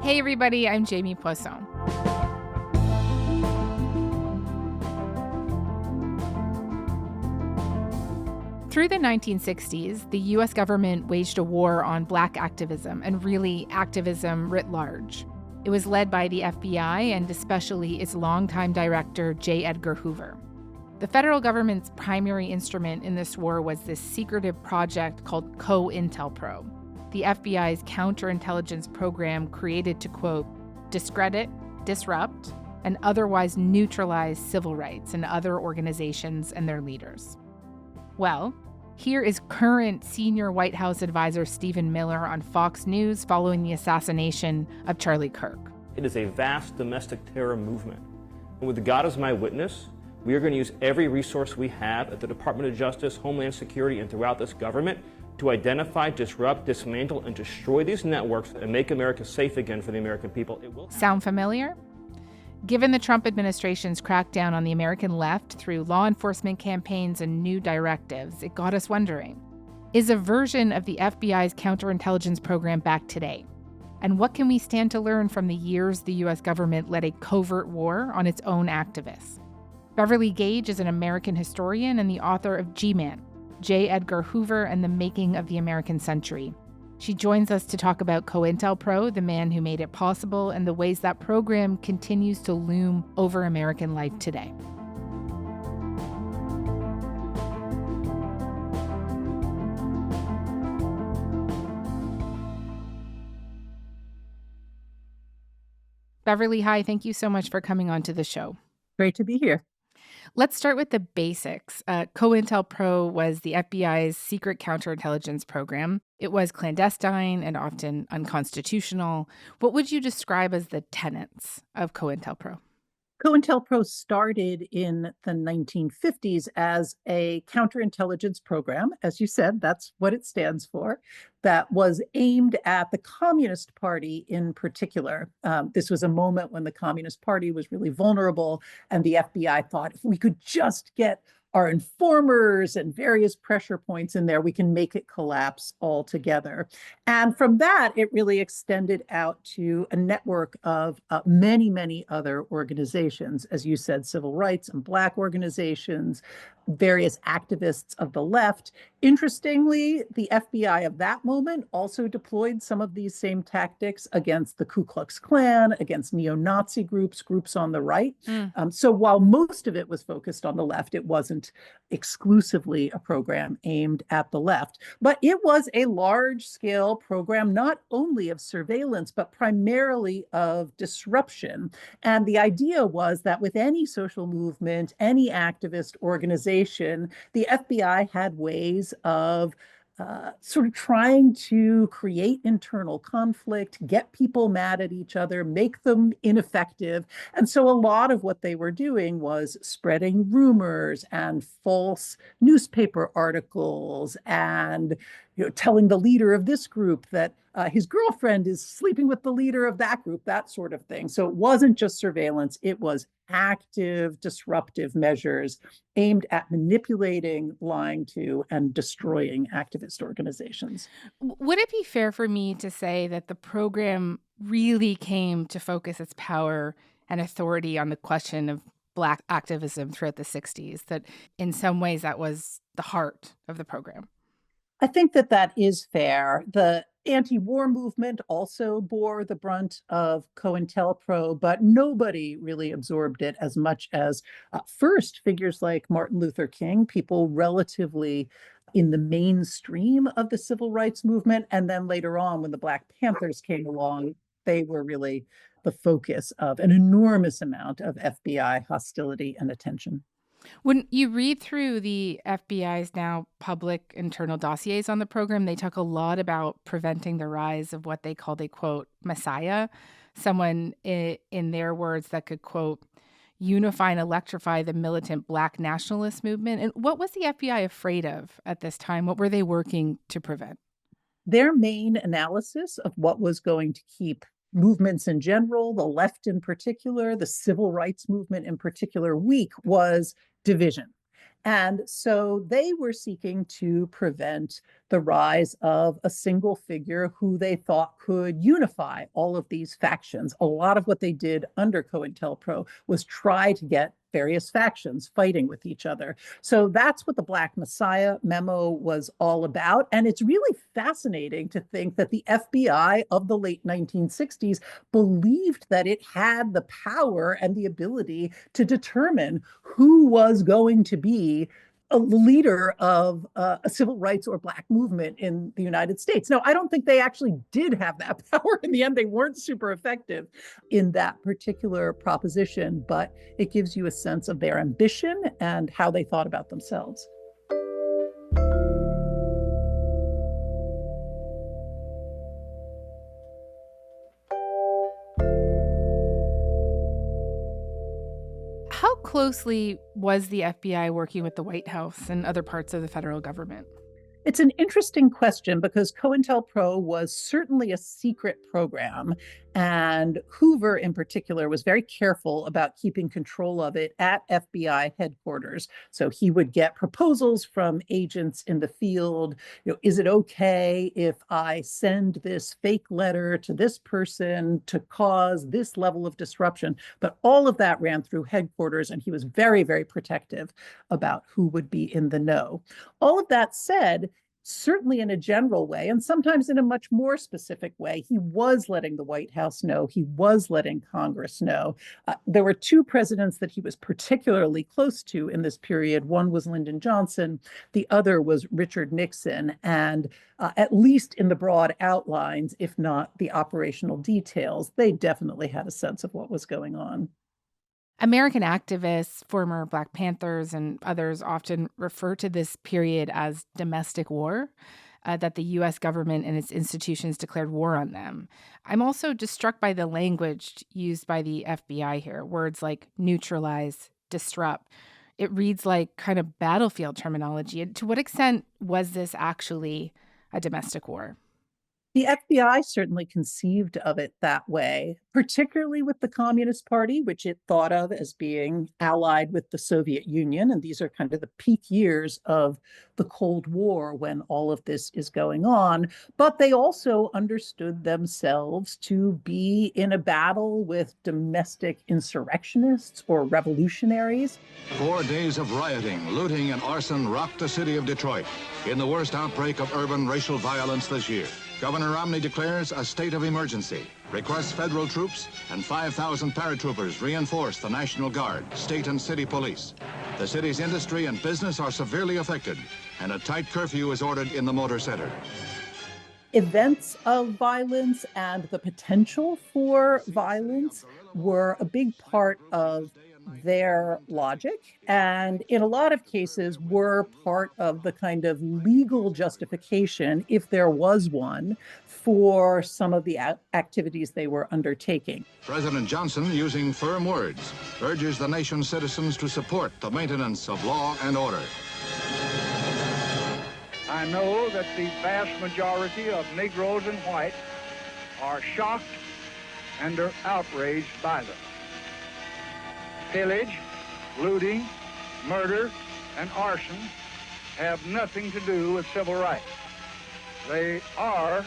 Hey everybody, I'm Jamie Poisson. Through the 1960s, the U.S. government waged a war on Black activism and really activism writ large. It was led by the FBI and especially its longtime director, J. Edgar Hoover. The federal government's primary instrument in this war was this secretive project called COINTELPRO, the FBI's counterintelligence program created to, quote, discredit, disrupt, and otherwise neutralize civil rights and other organizations and their leaders. Well, here is current senior White House advisor Stephen Miller on Fox News following the assassination of Charlie Kirk. It is a vast domestic terror movement. And with God as my witness, we are going to use every resource we have at the Department of Justice, Homeland Security, and throughout this government to identify, disrupt, dismantle, and destroy these networks and make America safe again for the American people. It will sound familiar? Given the Trump administration's crackdown on the American left through law enforcement campaigns and new directives, it got us wondering, is a version of the FBI's counterintelligence program back today? And what can we stand to learn from the years the U.S. government led a covert war on its own activists? Beverly Gage is an American historian and the author of G-Man, J. Edgar Hoover and the Making of the American Century. She joins us to talk about COINTELPRO, the man who made it possible, and the ways that program continues to loom over American life today. Beverly, hi, thank you so much for coming on to the show. Great to be here. Let's start with the basics. COINTELPRO was the FBI's secret counterintelligence program. It was clandestine and often unconstitutional. What would you describe as the tenets of COINTELPRO? COINTELPRO started in the 1950s as a counterintelligence program. As you said, that's what it stands for, that was aimed at the Communist Party in particular. This was a moment when the Communist Party was really vulnerable, and the FBI thought, if we could just get our informers and various pressure points in there, we can make it collapse altogether. And from that, it really extended out to a network of many, many other organizations, as you said, civil rights and Black organizations, various activists of the left. Interestingly, the FBI of that moment also deployed some of these same tactics against the Ku Klux Klan, against neo-Nazi groups on the right. So while most of it was focused on the left, it wasn't exclusively a program aimed at the left. But it was a large-scale program, not only of surveillance, but primarily of disruption. And the idea was that with any social movement, any activist organization, the FBI had ways of sort of trying to create internal conflict, get people mad at each other, make them ineffective. And so a lot of what they were doing was spreading rumors and false newspaper articles and telling the leader of this group that his girlfriend is sleeping with the leader of that group, that sort of thing. So it wasn't just surveillance, it was active, disruptive measures aimed at manipulating, lying to, and destroying activist organizations. Would it be fair for me to say that the program really came to focus its power and authority on the question of Black activism throughout the 60s, that in some ways that was the heart of the program? I think that is fair. The anti-war movement also bore the brunt of COINTELPRO, but nobody really absorbed it as much as first figures like Martin Luther King, people relatively in the mainstream of the civil rights movement. And then later on, when the Black Panthers came along, they were really the focus of an enormous amount of FBI hostility and attention. When you read through the FBI's now public internal dossiers on the program, they talk a lot about preventing the rise of what they called a, quote, messiah, someone in their words that could, quote, unify and electrify the militant Black nationalist movement. And what was the FBI afraid of at this time? What were they working to prevent? Their main analysis of what was going to keep movements in general, the left in particular, the civil rights movement in particular, weak was division. And so they were seeking to prevent the rise of a single figure who they thought could unify all of these factions. A lot of what they did under COINTELPRO was try to get various factions fighting with each other. So that's what the Black Messiah memo was all about. And it's really fascinating to think that the FBI of the late 1960s believed that it had the power and the ability to determine who was going to be a leader of a civil rights or Black movement in the United States. Now, I don't think they actually did have that power. In the end, they weren't super effective in that particular proposition, but it gives you a sense of their ambition and how they thought about themselves. How closely was the FBI working with the White House and other parts of the federal government? It's an interesting question because COINTELPRO was certainly a secret program, and Hoover in particular was very careful about keeping control of it at FBI headquarters. So he would get proposals from agents in the field. Is it okay if I send this fake letter to this person to cause this level of disruption? But all of that ran through headquarters, and he was very, very protective about who would be in the know. All of that said, certainly in a general way, and sometimes in a much more specific way, he was letting the White House know, he was letting Congress know. There were two presidents that he was particularly close to in this period. One was Lyndon Johnson, the other was Richard Nixon. And at least in the broad outlines, if not the operational details, they definitely had a sense of what was going on. American activists, former Black Panthers, and others often refer to this period as domestic war, that the U.S. government and its institutions declared war on them. I'm also just struck by the language used by the FBI here, words like neutralize, disrupt. It reads like kind of battlefield terminology. To what extent was this actually a domestic war? The FBI certainly conceived of it that way, particularly with the Communist Party, which it thought of as being allied with the Soviet Union. And these are kind of the peak years of the Cold War when all of this is going on. But they also understood themselves to be in a battle with domestic insurrectionists or revolutionaries. 4 days of rioting, looting, and arson rocked the city of Detroit in the worst outbreak of urban racial violence this year. Governor Romney declares a state of emergency, requests federal troops and 5,000 paratroopers reinforce the National Guard, state and city police. The city's industry and business are severely affected, and a tight curfew is ordered in the Motor Center. Events of violence and the potential for violence were a big part of their logic, and in a lot of cases were part of the kind of legal justification, if there was one, for some of the activities they were undertaking. President Johnson, using firm words, urges the nation's citizens to support the maintenance of law and order. I know that the vast majority of Negroes and whites are shocked and are outraged by them. Pillage, looting, murder, and arson have nothing to do with civil rights. They are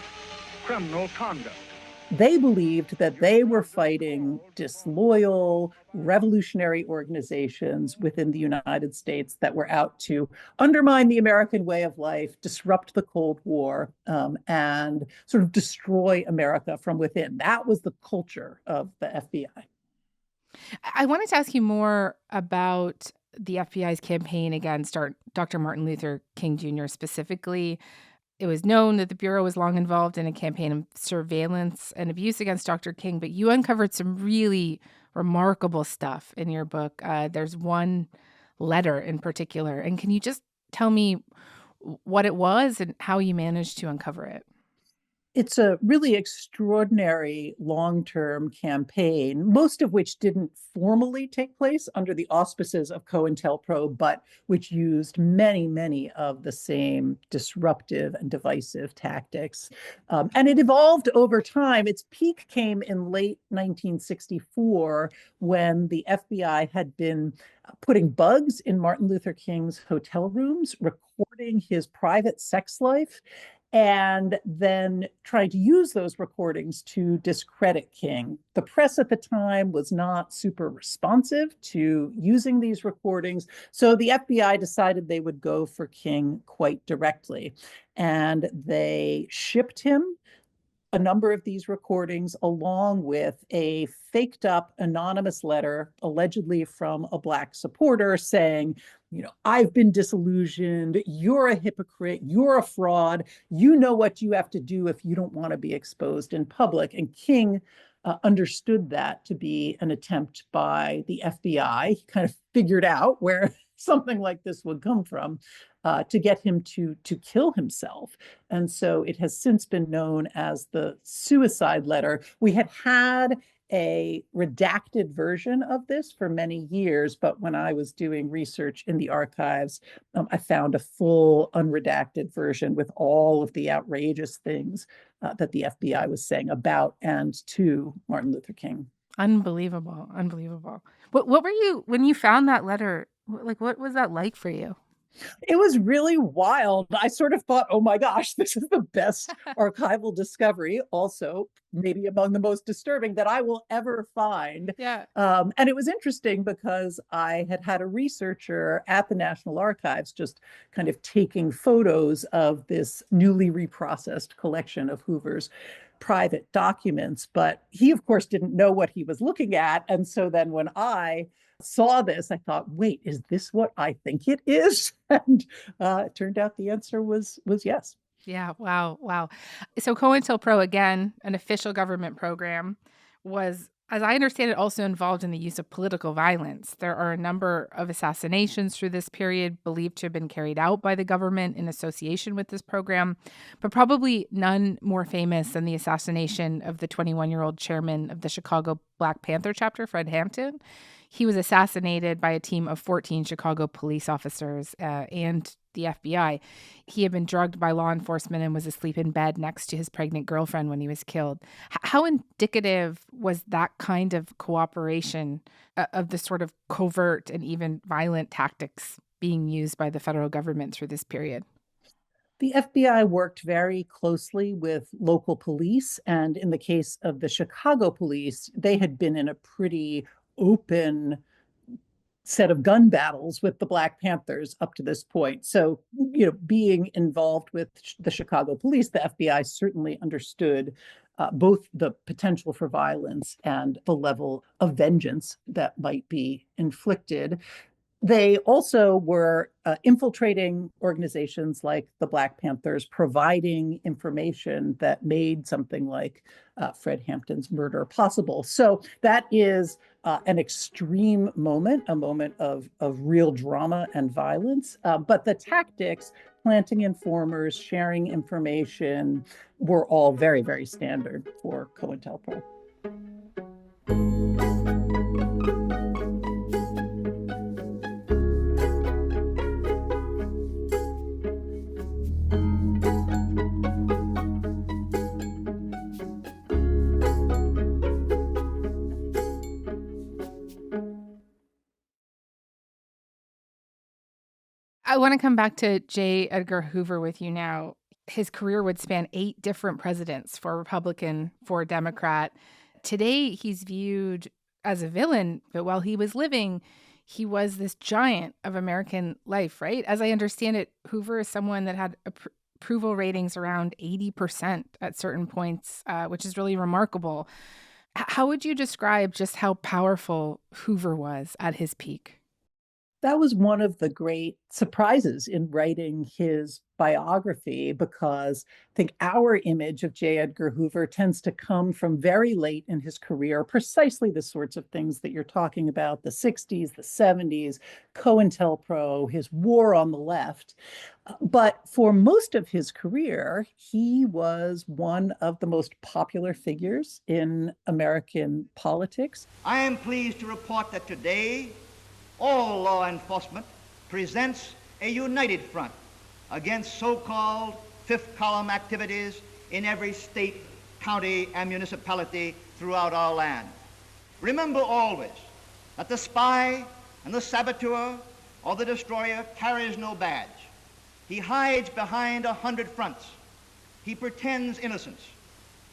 criminal conduct. They believed that they were fighting disloyal, revolutionary organizations within the United States that were out to undermine the American way of life, disrupt the Cold War, and sort of destroy America from within. That was the culture of the FBI. I wanted to ask you more about the FBI's campaign against Dr. Martin Luther King Jr. specifically. It was known that the Bureau was long involved in a campaign of surveillance and abuse against Dr. King, but you uncovered some really remarkable stuff in your book. There's one letter in particular. And can you just tell me what it was and how you managed to uncover it? It's a really extraordinary long-term campaign, most of which didn't formally take place under the auspices of COINTELPRO, but which used many, many of the same disruptive and divisive tactics. And it evolved over time. Its peak came in late 1964 when the FBI had been putting bugs in Martin Luther King's hotel rooms, recording his private sex life, and then trying to use those recordings to discredit King. The press at the time was not super responsive to using these recordings, so the FBI decided they would go for King quite directly. And they shipped him a number of these recordings along with a faked up anonymous letter, allegedly from a Black supporter, saying, I've been disillusioned, you're a hypocrite, you're a fraud, you know what you have to do if you don't want to be exposed in public. And King understood that to be an attempt by the FBI. He kind of figured out where something like this would come from, to get him to kill himself. And so it has since been known as the suicide letter. We had a redacted version of this for many years, but when I was doing research in the archives, I found a full unredacted version with all of the outrageous things that the FBI was saying about and to Martin Luther King. Unbelievable. Unbelievable. What were you, when you found that letter, what was that like for you? It was really wild. I sort of thought, oh my gosh, this is the best archival discovery, also maybe among the most disturbing that I will ever find. Yeah. And it was interesting because I had a researcher at the National Archives just kind of taking photos of this newly reprocessed collection of Hoover's private documents, but he, of course, didn't know what he was looking at. And so then when I saw this, I thought, wait, is this what I think it is? And it turned out the answer was yes. Yeah. Wow. Wow. So COINTELPRO, again, an official government program, was, as I understand it, also involved in the use of political violence. There are a number of assassinations through this period believed to have been carried out by the government in association with this program, but probably none more famous than the assassination of the 21-year-old chairman of the Chicago Black Panther chapter, Fred Hampton. He was assassinated by a team of 14 Chicago police officers and the FBI. He had been drugged by law enforcement and was asleep in bed next to his pregnant girlfriend when he was killed. How indicative was that kind of cooperation of the sort of covert and even violent tactics being used by the federal government through this period? The FBI worked very closely with local police. And in the case of the Chicago police, they had been in a pretty open set of gun battles with the Black Panthers up to this point. So, being involved with the Chicago police, the FBI certainly understood both the potential for violence and the level of vengeance that might be inflicted. They also were infiltrating organizations like the Black Panthers, providing information that made something like Fred Hampton's murder possible. So that is an extreme moment, a moment of real drama and violence. But the tactics, planting informers, sharing information, were all very, very standard for COINTELPRO. I want to come back to J. Edgar Hoover with you now. His career would span 8 different presidents, 4 Republican, 4 Democrat. Today, he's viewed as a villain, but while he was living, he was this giant of American life, right? As I understand it, Hoover is someone that had approval ratings around 80% at certain points, which is really remarkable. How would you describe just how powerful Hoover was at his peak? That was one of the great surprises in writing his biography because I think our image of J. Edgar Hoover tends to come from very late in his career, precisely the sorts of things that you're talking about, the 60s, the 70s, COINTELPRO, his war on the left. But for most of his career, he was one of the most popular figures in American politics. I am pleased to report that today, all law enforcement presents a united front against so-called fifth column activities in every state, county, and municipality throughout our land. Remember always that the spy and the saboteur or the destroyer carries no badge. He hides behind 100 fronts. He pretends innocence.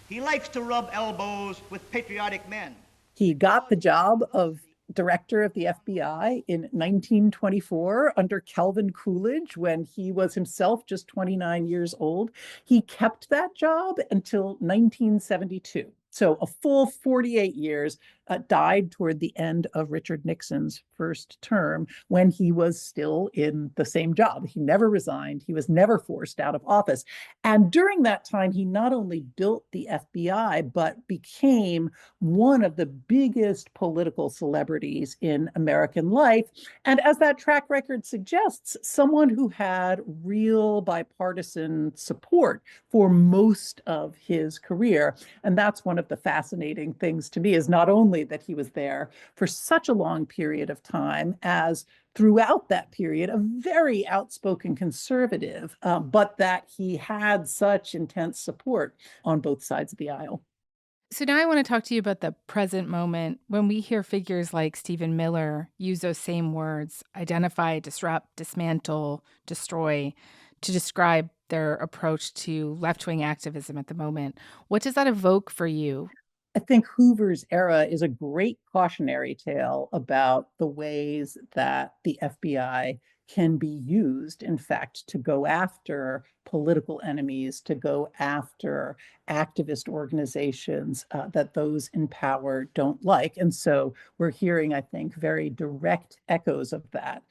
He likes to rub elbows with patriotic men. He got the job of director of the FBI in 1924 under Calvin Coolidge when he was himself just 29 years old. He kept that job until 1972. So a full 48 years, died toward the end of Richard Nixon's first term when he was still in the same job. He never resigned. He was never forced out of office. And during that time, he not only built the FBI, but became one of the biggest political celebrities in American life. And as that track record suggests, someone who had real bipartisan support for most of his career. And that's one of the fascinating things to me, is not only that he was there for such a long period of time, as throughout that period a very outspoken conservative, but that he had such intense support on both sides of the aisle. So now I want to talk to you about the present moment. When we hear figures like Stephen Miller use those same words, identify, disrupt, dismantle, destroy, to describe their approach to left-wing activism at the moment, what does that evoke for you? I think Hoover's era is a great cautionary tale about the ways that the FBI can be used, in fact, to go after political enemies, to go after activist organizations that those in power don't like. And so we're hearing, I think, very direct echoes of that.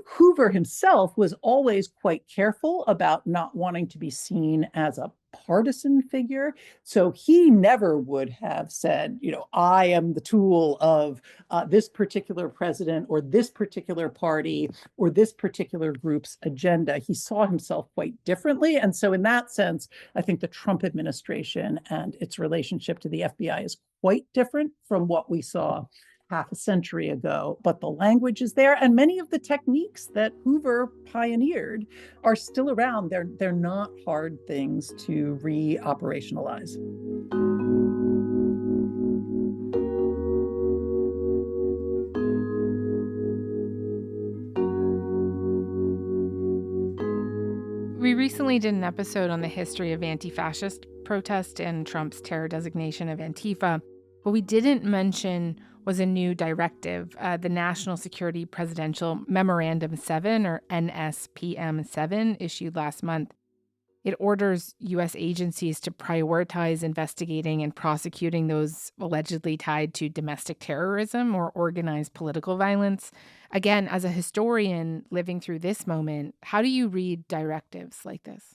Hoover himself was always quite careful about not wanting to be seen as a partisan figure. So he never would have said, I am the tool of this particular president or this particular party or this particular group's agenda. He saw himself quite differently. And so in that sense, I think the Trump administration and its relationship to the FBI is quite different from what we saw half a century ago, but the language is there, and many of the techniques that Hoover pioneered are still around. They're not hard things to re-operationalize. We recently did an episode on the history of anti-fascist protest and Trump's terror designation of Antifa. What we didn't mention was a new directive, the National Security Presidential Memorandum 7, or NSPM 7, issued last month. It orders U.S. agencies to prioritize investigating and prosecuting those allegedly tied to domestic terrorism or organized political violence. Again, as a historian living through this moment, how do you read directives like this?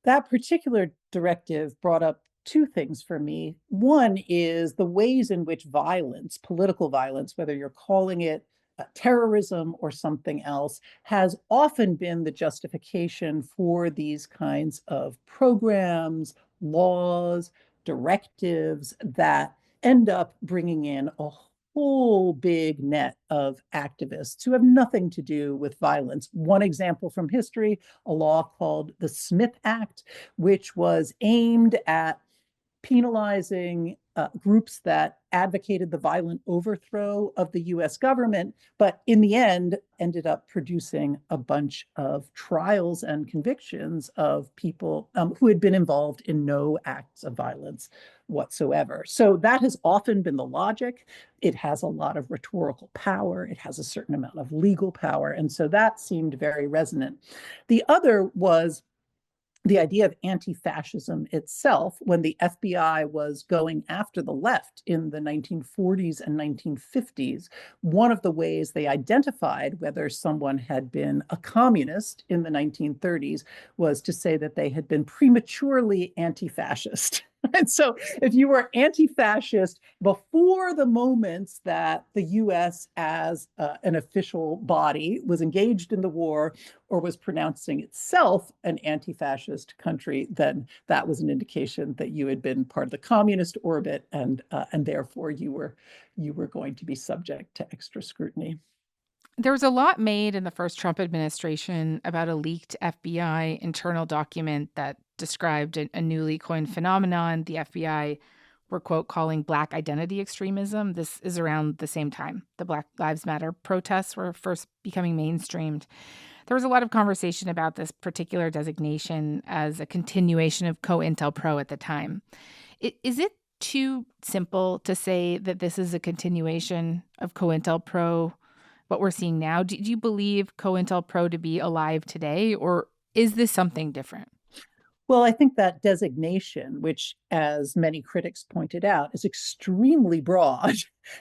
That particular directive brought up two things for me. One is the ways in which violence, political violence, whether you're calling it terrorism or something else, has often been the justification for these kinds of programs, laws, directives that end up bringing in a whole big net of activists who have nothing to do with violence. One example from history, a law called the Smith Act, which was aimed at penalizing groups that advocated the violent overthrow of the US government, but in the end ended up producing a bunch of trials and convictions of people who had been involved in no acts of violence whatsoever. So that has often been the logic. It has a lot of rhetorical power. It has a certain amount of legal power. And so that seemed very resonant. The other was the idea of anti-fascism itself, when the FBI was going after the left in the 1940s and 1950s, one of the ways they identified whether someone had been a communist in the 1930s was to say that they had been prematurely anti-fascist. And so if you were anti-fascist before the moments that the US as an official body was engaged in the war or was pronouncing itself an anti-fascist country, then that was an indication that you had been part of the communist orbit, and therefore you were going to be subject to extra scrutiny. There was a lot made in the first Trump administration about a leaked FBI internal document that described a newly coined phenomenon the FBI were, quote, calling Black identity extremism. This is around the same time the Black Lives Matter protests were first becoming mainstreamed. There was a lot of conversation about this particular designation as a continuation of COINTELPRO at the time. Is it too simple to say that this is a continuation of COINTELPRO, what we're seeing now? Do you believe COINTELPRO to be alive today, or is this something different? Well, I think that designation, which, as many critics pointed out, is extremely broad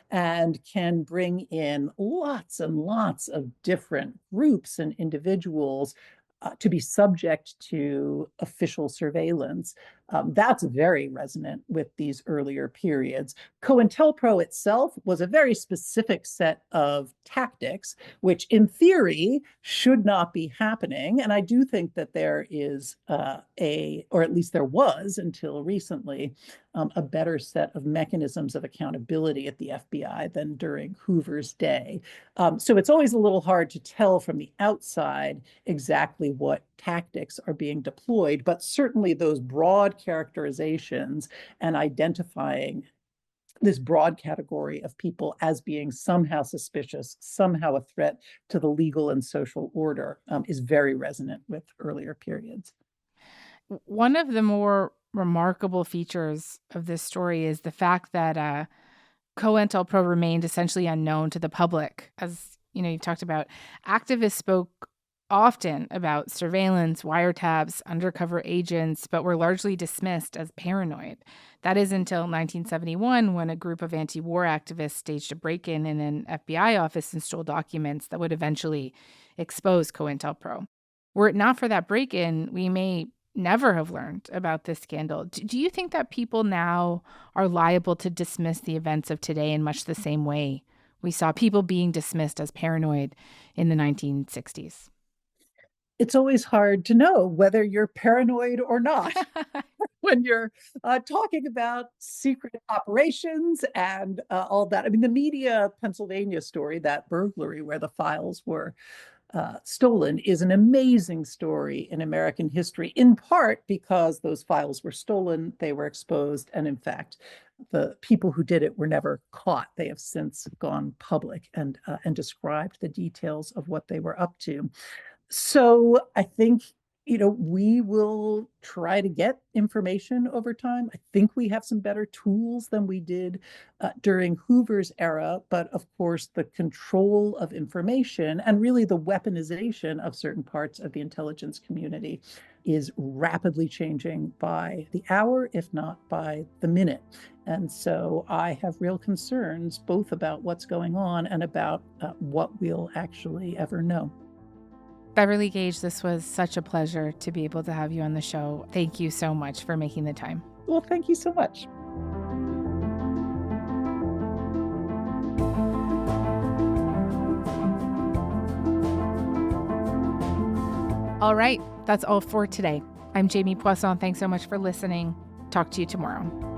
and can bring in lots and lots of different groups and individuals to be subject to official surveillance, that's very resonant with these earlier periods. COINTELPRO itself was a very specific set of tactics, which in theory should not be happening. And I do think that there is or at least there was until recently, a better set of mechanisms of accountability at the FBI than during Hoover's day. So it's always a little hard to tell from the outside exactly what tactics are being deployed, but certainly those broad characterizations and identifying this broad category of people as being somehow suspicious, somehow a threat to the legal and social order is very resonant with earlier periods. One of the more remarkable features of this story is the fact that COINTELPRO remained essentially unknown to the public. As you know, you've talked about, activists spoke often about surveillance, wiretaps, undercover agents, but were largely dismissed as paranoid. That is until 1971, when a group of anti-war activists staged a break-in in an FBI office and stole documents that would eventually expose COINTELPRO. Were it not for that break-in, we may never have learned about this scandal. Do you think that people now are liable to dismiss the events of today in much the same way we saw people being dismissed as paranoid in the 1960s? It's always hard to know whether you're paranoid or not when you're talking about secret operations and all that. I mean, the media Pennsylvania story, that burglary where the files were stolen, is an amazing story in American history, in part because those files were stolen, they were exposed, and in fact, the people who did it were never caught. They have since gone public and described the details of what they were up to. So I think, we will try to get information over time. I think we have some better tools than we did during Hoover's era. But of course, the control of information and really the weaponization of certain parts of the intelligence community is rapidly changing by the hour, if not by the minute. And so I have real concerns both about what's going on and about what we'll actually ever know. Beverly Gage, this was such a pleasure to be able to have you on the show. Thank you so much for making the time. Well, thank you so much. All right, that's all for today. I'm Jamie Poisson. Thanks so much for listening. Talk to you tomorrow.